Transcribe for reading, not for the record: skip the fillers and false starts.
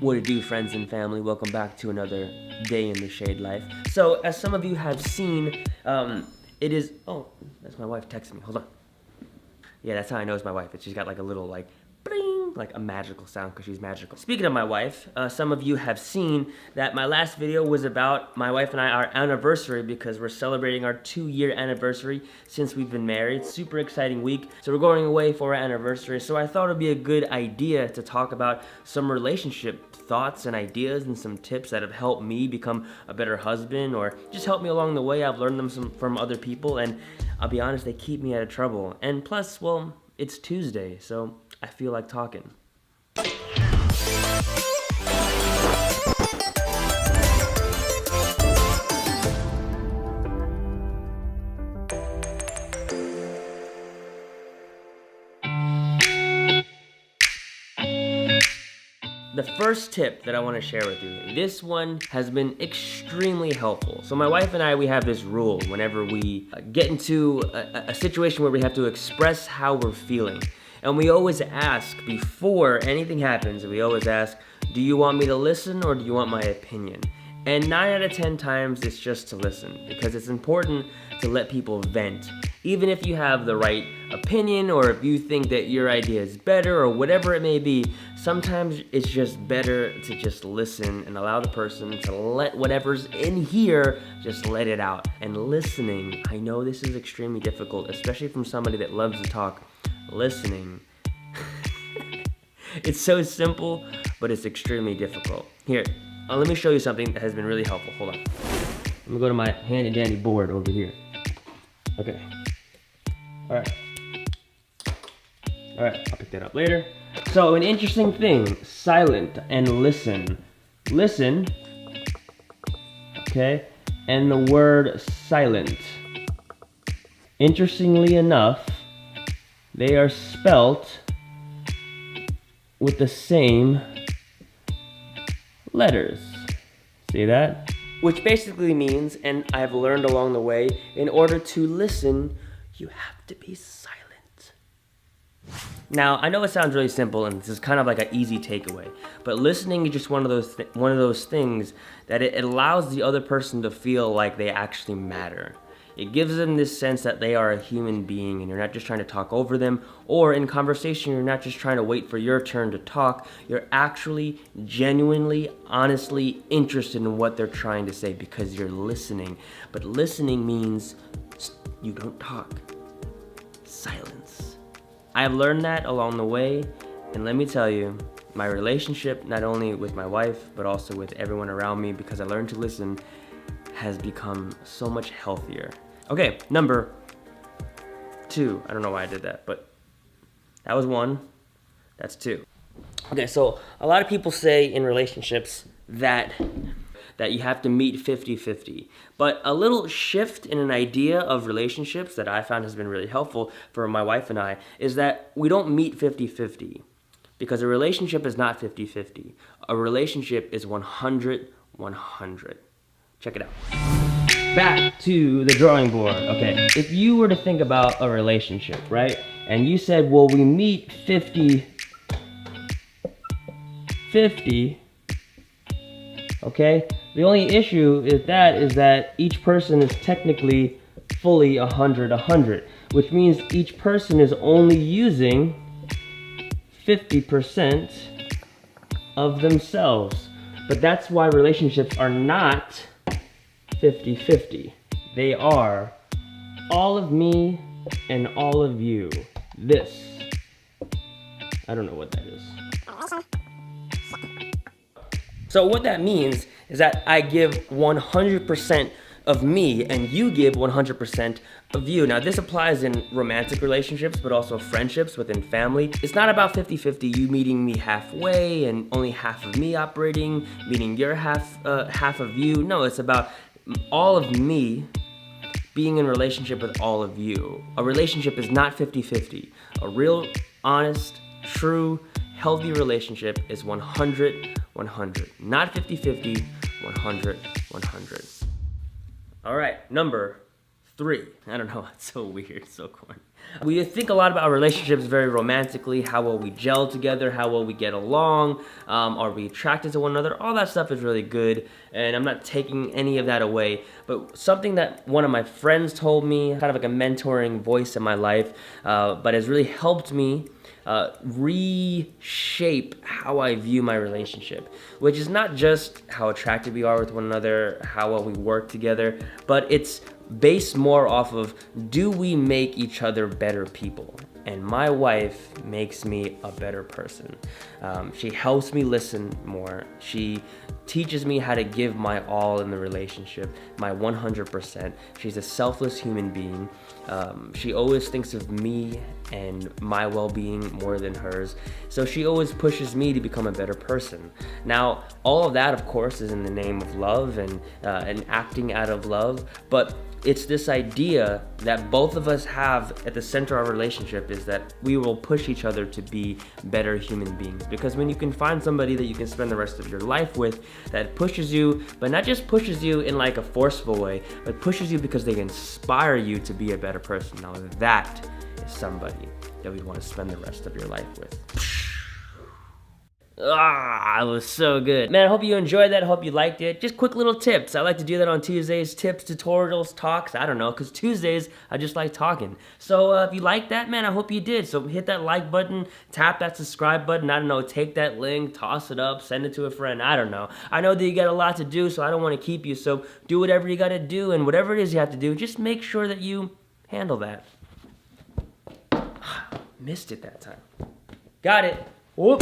What it do, friends and family? Welcome back to another day in the shade life. So, as some of you have seen, it is... Oh, that's my wife texting me. Hold on. Yeah, that's how I know it's my wife. She's got like a little like... bling, like a magical sound because she's magical. Speaking of my wife, some of you have seen that my last video was about my wife and I, our anniversary, because we're celebrating our 2-year anniversary since we've been married. Super exciting week. So we're going away for our anniversary. So I thought it'd be a good idea to talk about some relationship thoughts and ideas and some tips that have helped me become a better husband, or just helped me along the way. I've learned them from other people, and I'll be honest, they keep me out of trouble. And plus, well, it's Tuesday, so I feel like talking. The first tip that I want to share with you, this one has been extremely helpful. So my wife and I, we have this rule whenever we get into a situation where we have to express how we're feeling. And we always ask, before anything happens, we always ask, do you want me to listen or do you want my opinion? And 9 out of 10 times it's just to listen, because it's important to let people vent. Even if you have the right opinion, or if you think that your idea is better, or whatever it may be, sometimes it's just better to just listen and allow the person to let whatever's in here, just let it out. And listening, I know this is extremely difficult, especially from somebody that loves to talk. Listening. It's so simple, but it's extremely difficult. Here, let me show you something that has been really helpful. Hold on. Let me go to my handy dandy board over here. Okay. Alright, I'll pick that up later. So, an interesting thing, silent and listen. Listen, okay, and the word silent. Interestingly enough, they are spelt with the same letters. See that? Which basically means, and I've learned along the way, in order to listen, you have to be silent. Now, I know it sounds really simple, and this is kind of like an easy takeaway, but listening is just one of those things that it allows the other person to feel like they actually matter. It gives them this sense that they are a human being, and you're not just trying to talk over them, or in conversation, you're not just trying to wait for your turn to talk. You're actually genuinely, honestly interested in what they're trying to say, because you're listening. But listening means you don't talk. Silence. I have learned that along the way, and let me tell you, my relationship, not only with my wife, but also with everyone around me, because I learned to listen, has become so much healthier. Okay, number 2. I don't know why I did that, but that was 1. That's 2. Okay, so a lot of people say in relationships that you have to meet 50-50. But a little shift in an idea of relationships that I found has been really helpful for my wife and I is that we don't meet 50-50. Because a relationship is not 50-50. A relationship is 100-100. Check it out. Back to the drawing board. Okay, if you were to think about a relationship, right? And you said, well, we meet 50-50. Okay? The only issue is that each person is technically fully 100-100, which means each person is only using 50% of themselves. But that's why relationships are not 50-50. They are all of me and all of you. This. I don't know what that is. So what that means is that I give 100% of me and you give 100% of you. Now this applies in romantic relationships, but also friendships within family. It's not about 50-50, you meeting me halfway and only half of me operating, meeting your half of you. No, it's about all of me being in relationship with all of you. A relationship is not 50-50. A real, honest, true, healthy relationship is 100-100. Not 50-50, 100-100. All right, number 3. I don't know, it's so weird, so corny. We think a lot about relationships very romantically, how well we gel together, how well we get along, are we attracted to one another? All that stuff is really good, and I'm not taking any of that away. But something that one of my friends told me, kind of like a mentoring voice in my life, but has really helped me reshape how I view my relationship, which is not just how attracted we are with one another, how well we work together, but it's based more off of, do we make each other better people? And my wife makes me a better person. She helps me listen more. She teaches me how to give my all in the relationship, my 100%. She's a selfless human being. She always thinks of me and my well-being more than hers. So she always pushes me to become a better person. Now, all of that, of course, is in the name of love and acting out of love, but it's this idea that both of us have at the center of our relationship, is that we will push each other to be better human beings. Because when you can find somebody that you can spend the rest of your life with that pushes you, but not just pushes you in like a forceful way, but pushes you because they inspire you to be a better person. Now that is somebody that we want to spend the rest of your life with. Ah, it was so good. Man, I hope you enjoyed that. I hope you liked it. Just quick little tips. I like to do that on Tuesdays. Tips, tutorials, talks. I don't know, because Tuesdays, I just like talking. So if you like that, man, I hope you did. So hit that like button, tap that subscribe button. I don't know, take that link, toss it up, send it to a friend. I don't know. I know that you got a lot to do, so I don't want to keep you. So do whatever you got to do, and whatever it is you have to do, just make sure that you handle that. Missed it that time. Got it. Whoop.